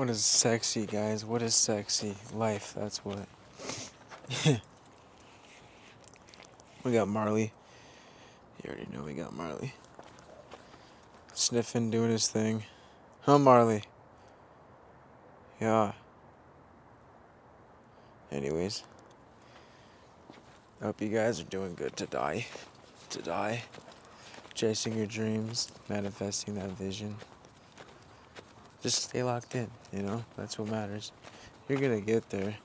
What is sexy, guys? What is sexy? Life, that's what. We got Marley. You already know we got Marley. Sniffing, doing his thing. Huh, Marley? Yeah. Anyways. I hope you guys are doing good to die. To die. Chasing your dreams. Manifesting that vision. Just stay locked in, you know? That's what matters. You're gonna get there.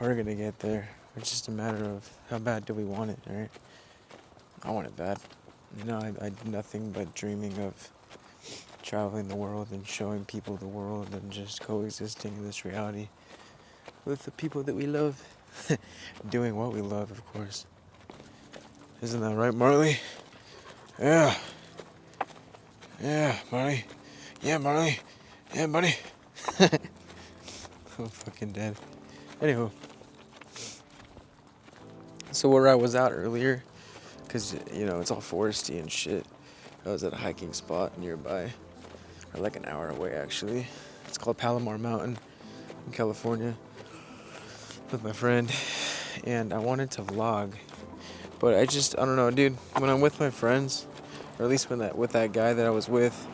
We're gonna get there. It's just a matter of how bad do we want it, right? I want it bad. You know, I do nothing but dreaming of traveling the world and showing people the world and just coexisting in this reality with the people that we love. Doing what we love, of course. Isn't that right, Marley? Yeah. Yeah, Marley. Yeah, Marley. Yeah, buddy. I'm fucking dead. Anywho. So where I was out earlier, because, you know, it's all foresty and shit. I was at a hiking spot nearby. Or like an hour away, actually. It's called Palomar Mountain in California. With my friend. And I wanted to vlog. But I don't know, dude. When I'm with my friends, or at least with that guy that I was with,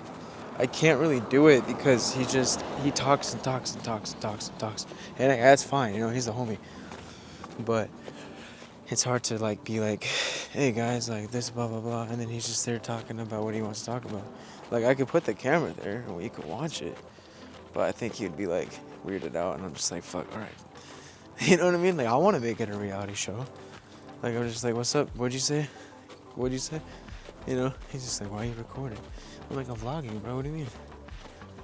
I can't really do it because he talks and talks and talks and talks and talks. And that's fine, you know, he's a homie. But it's hard to like be like, hey guys, like this, blah, blah, blah. And then he's just there talking about what he wants to talk about. Like I could put the camera there and we could watch it. But I think he'd be like weirded out. And I'm just like, fuck, all right. You know what I mean? Like I want to make it a reality show. Like I'm just like, what's up? What'd you say? What'd you say? You know? He's just like, why are you recording? I'm like, I'm vlogging, bro. What do you mean?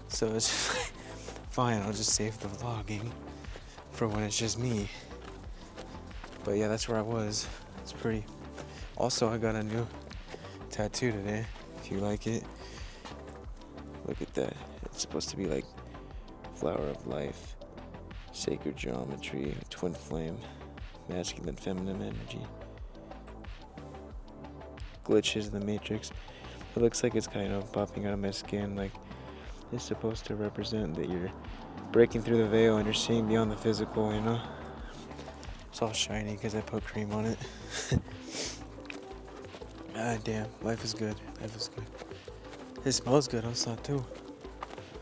So it's just like, fine, I'll just save the vlogging for when it's just me. But yeah, that's where I was. It's pretty. Also, I got a new tattoo today. If you like it, look at that. It's supposed to be like flower of life, sacred geometry, twin flame, masculine, feminine energy. Glitches in the matrix. It looks like it's kind of popping out of my skin. Like it's supposed to represent that you're breaking through the veil and you're seeing beyond the physical, you know? It's all shiny because I put cream on it. Ah, damn. Life is good. Life is good. It smells good outside, too.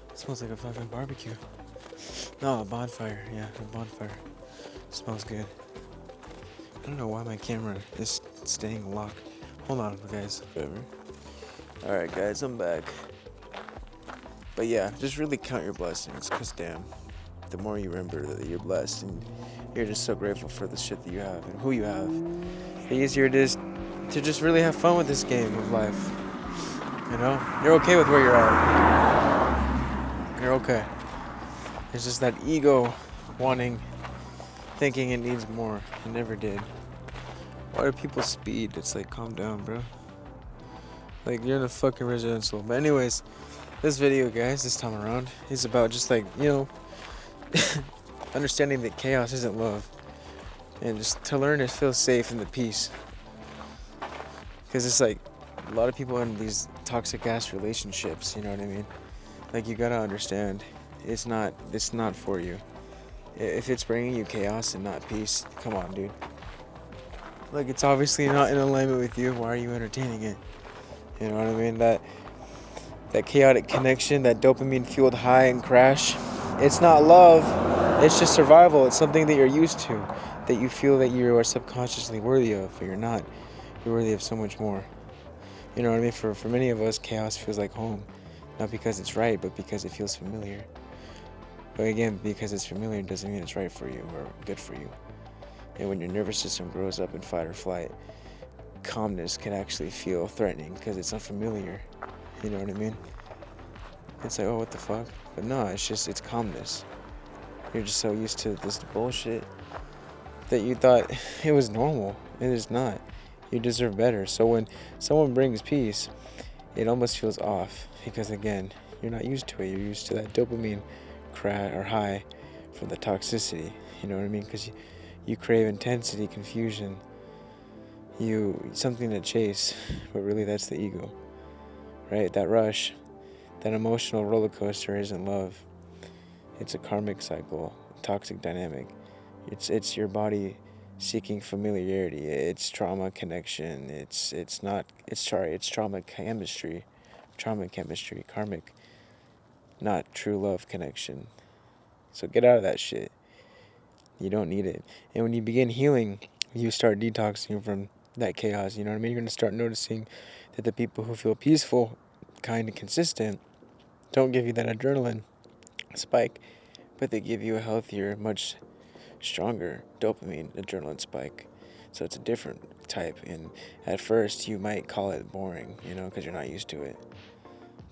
It smells like a fucking barbecue. No, a bonfire. Yeah, a bonfire. It smells good. I don't know why my camera is staying locked. Hold on, guys. Whatever. Alright, guys, I'm back. But yeah, just really count your blessings, because damn, the more you remember that you're blessed and you're just so grateful for the shit that you have and who you have, the easier it is to just really have fun with this game of life. You know? You're okay with where you're at. You're okay. It's just that ego wanting, thinking it needs more. It never did. Why do people speed? It's like, calm down, bro. Like, you're in a fucking residential. But anyways, this video, guys, this time around, is about just like, you know, understanding that chaos isn't love. And just to learn to feel safe in the peace. Because it's like, a lot of people in these toxic ass relationships, you know what I mean? Like, you gotta understand, it's not for you. If it's bringing you chaos and not peace, come on, dude. Like, it's obviously not in alignment with you. Why are you entertaining it? You know what I mean? That chaotic connection, that dopamine-fueled high and crash, it's not love. It's just survival. It's something that you're used to, that you feel that you are subconsciously worthy of, but you're not. You're worthy of so much more. You know what I mean? For many of us, chaos feels like home. Not because it's right, but because it feels familiar. But again, because it's familiar doesn't mean it's right for you or good for you. And when your nervous system grows up in fight or flight, calmness can actually feel threatening because it's unfamiliar. You know what I mean? It's like, oh, what the fuck? But no, it's calmness. You're just so used to this bullshit that you thought it was normal. It is not. You deserve better. So when someone brings peace, it almost feels off because, again, you're not used to it. You're used to that dopamine crash or high from the toxicity. You know what I mean? Because you crave intensity, confusion, something to chase, but really that's the ego, right? That rush, That emotional roller coaster isn't love. It's a karmic cycle, toxic dynamic. It's your body seeking familiarity. It's trauma connection. It's trauma chemistry. Trauma chemistry, karmic, not true love connection. So get out of that shit. You don't need it. And when you begin healing, you start detoxing from that chaos. You know what I mean? You're going to start noticing that the people who feel peaceful, kind, and consistent don't give you that adrenaline spike, but they give you a healthier, much stronger dopamine adrenaline spike. So it's a different type. And at first, you might call it boring, because you're not used to it.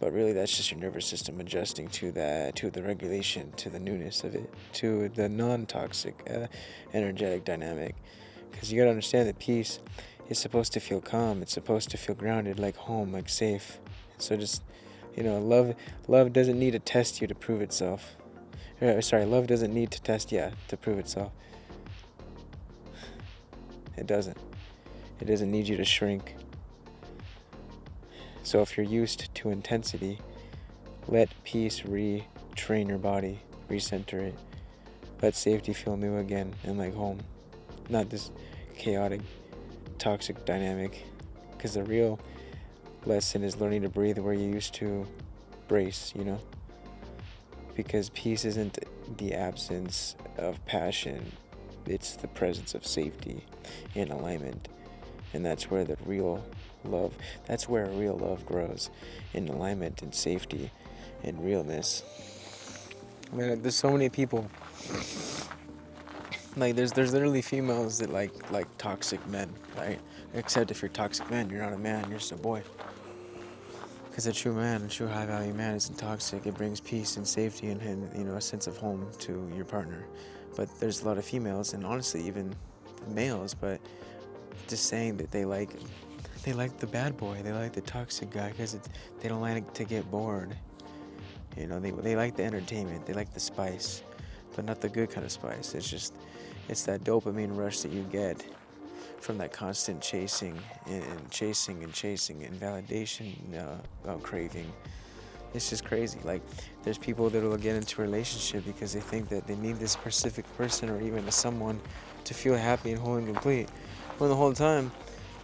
But really, that's just your nervous system adjusting to the regulation, to the newness of it, to the non-toxic, energetic dynamic. Because you gotta understand that peace is supposed to feel calm. It's supposed to feel grounded, like home, like safe. So just, love doesn't need to test you to prove itself. Love doesn't need to test, to prove itself. It doesn't. It doesn't need you to shrink. So if you're used to intensity, let peace retrain your body, recenter it. Let safety feel new again and like home. Not this chaotic, toxic dynamic. Because the real lesson is learning to breathe where you used to brace, Because peace isn't the absence of passion, it's the presence of safety and alignment. And that's where real love grows, in alignment and safety and realness. Man, there's so many people. Like there's literally females that like toxic men, right? Except if you're a toxic man, you're not a man, you're just a boy. Because a true man, a true high value man isn't toxic. It brings peace and safety and a sense of home to your partner. But there's a lot of females, and honestly even males, but just saying that they like the bad boy, they like the toxic guy because they don't like to get bored. They like the entertainment, they like the spice, but not the good kind of spice. It's that dopamine rush that you get from that constant chasing and validation craving. It's just crazy. Like, there's people that will get into a relationship because they think that they need this specific person or even someone to feel happy and whole and complete. When the whole time,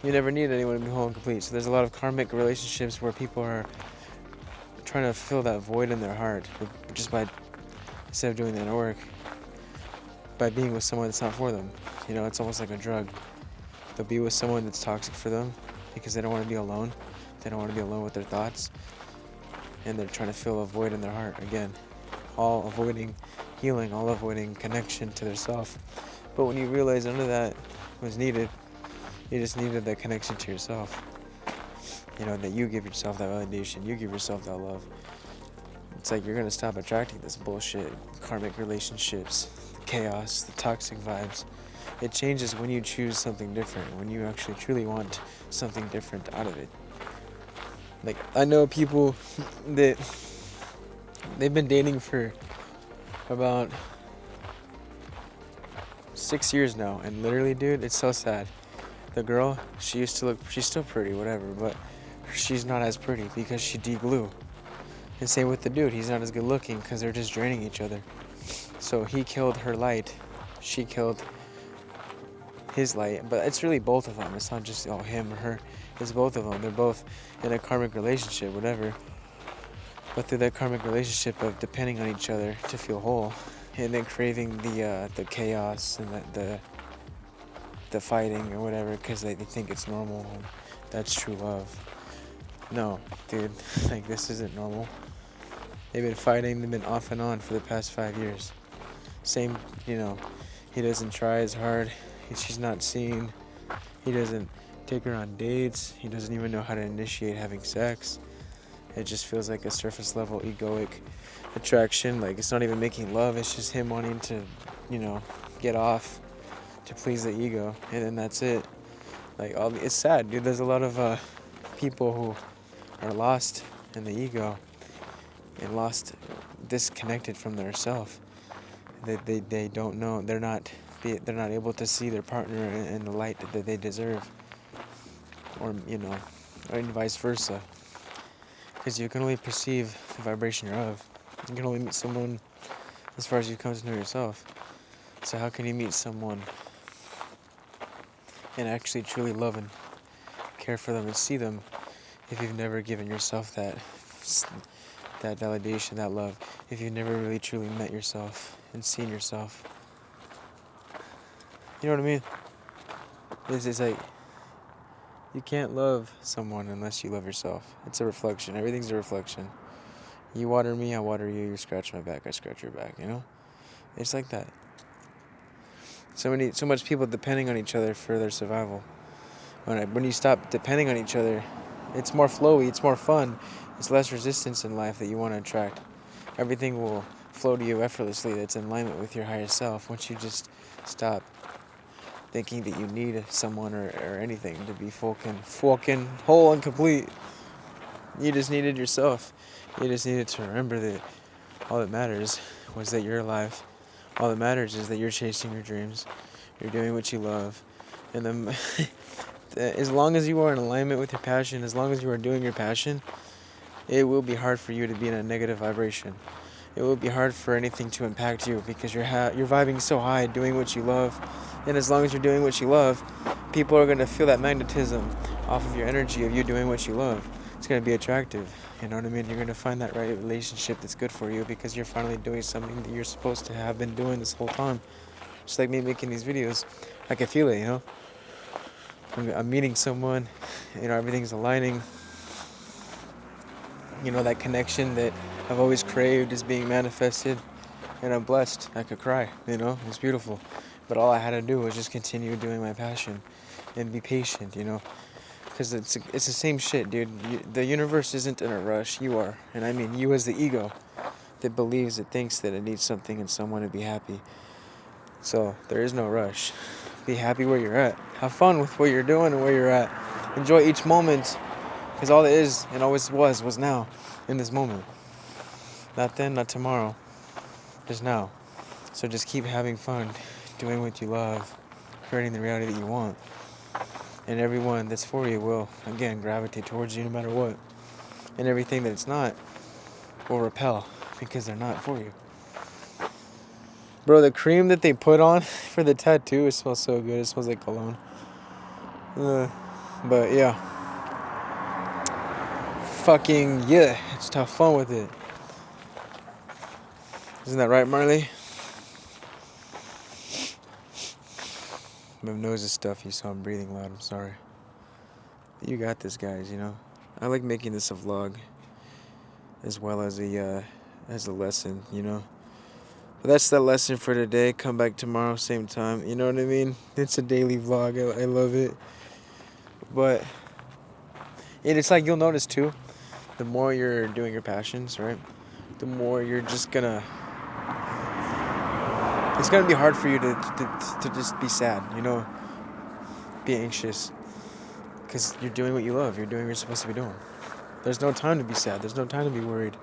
you never need anyone to be whole and complete. So there's a lot of karmic relationships where people are trying to fill that void in their heart just by, instead of doing that work, by being with someone that's not for them. It's almost like a drug. They'll be with someone that's toxic for them because they don't want to be alone. They don't want to be alone with their thoughts. And they're trying to fill a void in their heart. Again, all avoiding healing, all avoiding connection to their self. But when you realize none of that was needed, you just needed that connection to yourself. That you give yourself that validation, you give yourself that love. It's like you're going to stop attracting this bullshit, karmic relationships, the chaos, the toxic vibes. It changes when you choose something different, when you actually truly want something different out of it. Like, I know people that they've been dating for about 6 years now, and literally, dude, it's so sad. The girl, she's still pretty, whatever, but she's not as pretty because she de-glue. And same with the dude, he's not as good looking because they're just draining each other. So he killed her light, she killed his light, but it's really both of them. It's not just him or her, it's both of them. They're both in a karmic relationship, whatever. But through that karmic relationship of depending on each other to feel whole, and then craving the chaos and the fighting or whatever because they think it's normal, and that's true love. No, dude, like, this isn't normal. They've been fighting, they've been off and on for the past 5 years. Same, he doesn't try as hard, she's not seen, he doesn't take her on dates, he doesn't even know how to initiate having sex. It just feels like a surface level egoic attraction. Like, it's not even making love, it's just him wanting to, get off to please the ego, and then that's it. Like, it's sad, dude. There's a lot of people who are lost in the ego and disconnected from their self. They don't know. They're not able to see their partner in the light that they deserve, or and vice versa. Because you can only perceive the vibration you're of. You can only meet someone as far as you come to know yourself. So how can you meet someone and actually truly love and care for them and see them if you've never given yourself that validation, that love, if you've never really truly met yourself and seen yourself? You know what I mean? It's like, you can't love someone unless you love yourself. It's a reflection. Everything's a reflection. You water me, I water you. You scratch my back, I scratch your back, you know? It's like that. So much people depending on each other for their survival. When you stop depending on each other, it's more flowy, it's more fun, it's less resistance in life that you want to attract. Everything will flow to you effortlessly. That's in alignment with your higher self. Once you just stop thinking that you need someone or anything to be fucking whole and complete. You just needed yourself. You just needed to remember that all that matters was that you're alive. All that matters is that you're chasing your dreams. You're doing what you love. And then as long as you are in alignment with your passion, as long as you are doing your passion, it will be hard for you to be in a negative vibration. It will be hard for anything to impact you because you're vibing so high doing what you love. And as long as you're doing what you love, people are going to feel that magnetism off of your energy of you doing what you love. It's going to be attractive. You know what I mean? You're going to find that right relationship that's good for you because you're finally doing something that you're supposed to have been doing this whole time. Just like me making these videos. I can feel it, you know? I'm meeting someone, you know, everything's aligning. You know, that connection that I've always craved is being manifested. And I'm blessed. I could cry, you know? It's beautiful. But all I had to do was just continue doing my passion and be patient, you know? Because it's the same shit, dude. The universe isn't in a rush. You are. And I mean you as the ego that believes, that thinks that it needs something and someone to be happy. So there is no rush. Be happy where you're at. Have fun with what you're doing and where you're at. Enjoy each moment. Because all it is and always was now. In this moment. Not then, not tomorrow. Just now. So just keep having fun. Doing what you love. Creating the reality that you want. And everyone that's for you will, again, gravitate towards you no matter what. And everything that it's not will repel because they're not for you. Bro, the cream that they put on for the tattoo, it smells so good. It smells like cologne. But yeah. Fucking yeah. Just have fun with it. Isn't that right, Marley? My nose is stuffy, so I'm breathing loud. I'm sorry. You got this, guys, you know. I like making this a vlog as well as a lesson, you know. But that's the lesson for today. Come back tomorrow, same time. You know what I mean? It's a daily vlog. I love it. But it's like you'll notice too, the more you're doing your passions, right? The more you're just gonna. It's gonna be hard for you to just be sad, you know, be anxious, because you're doing what you love. You're doing what you're supposed to be doing. There's no time to be sad. There's no time to be worried.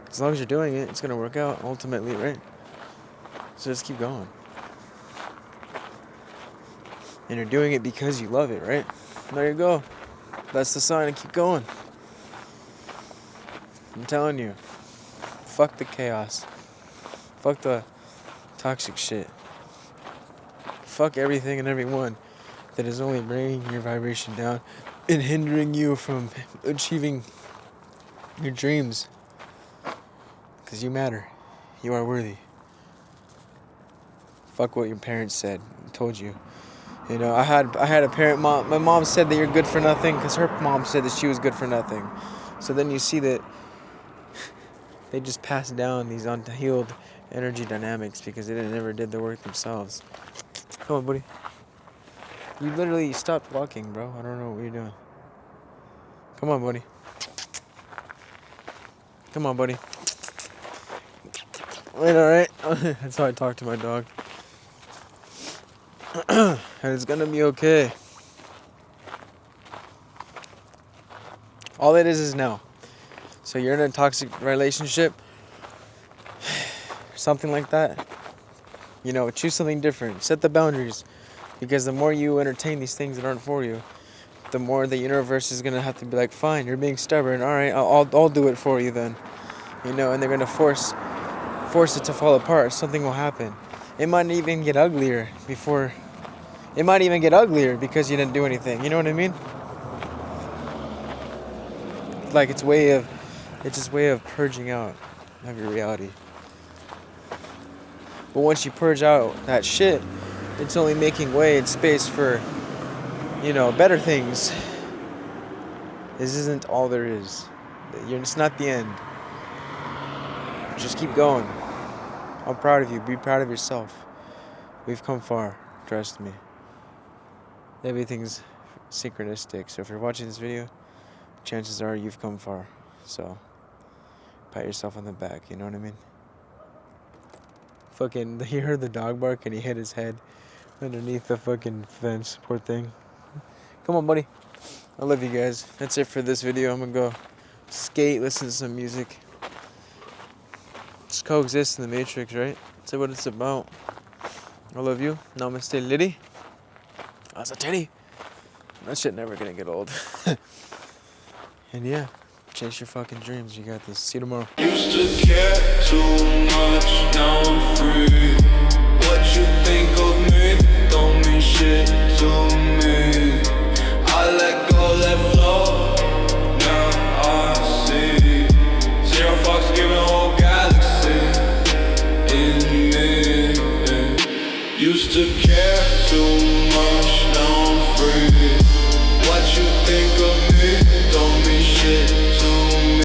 As long as you're doing it, it's gonna work out ultimately, right? So just keep going. And you're doing it because you love it, right? There you go. That's the sign, and keep going. I'm telling you. Fuck the chaos. Fuck the toxic shit. Fuck everything and everyone that is only bringing your vibration down and hindering you from achieving your dreams. Because you matter. You are worthy. Fuck what your parents said, told you. You know, I had a parent, my mom said that you're good for nothing because her mom said that she was good for nothing. So then you see that they just pass down these unhealed energy dynamics because they never did the work themselves. Come on, buddy. You literally stopped walking, bro. I don't know what you're doing. Come on, buddy. Come on, buddy. Wait, alright? That's how I talk to my dog. And it's gonna be okay. All it is now. So you're in a toxic relationship, something like that. You know, choose something different. Set the boundaries. Because the more you entertain these things that aren't for you, the more the universe is gonna have to be like, fine, you're being stubborn. All right, I'll do it for you then. You know, and they're gonna force it to fall apart. Something will happen. It might even get uglier before. It might even get uglier because you didn't do anything. You know what I mean? Like it's just way of purging out of your reality. But once you purge out that shit, it's only making way and space for, you know, better things. This isn't all there is. It's not the end. Just keep going. I'm proud of you. Be proud of yourself. We've come far. Trust me. Everything's synchronistic. So if you're watching this video, chances are you've come far. So pat yourself on the back. You know what I mean? Fucking, he heard the dog bark and he hit his head underneath the fucking fence. Poor thing. Come on, buddy. I love you guys. That's it for this video. I'm gonna go skate, listen to some music. Just coexist in the Matrix, right? That's what it's about. I love you. Namaste, Liddy. As a teddy. That shit never gonna get old. And yeah, chase your fucking dreams. You got this. See you tomorrow. Used to care too much, now I'm free. What you think of me don't mean shit to me. I let go, let flow. Now I see zero fucks giving whole galaxy in me. Used to care too much.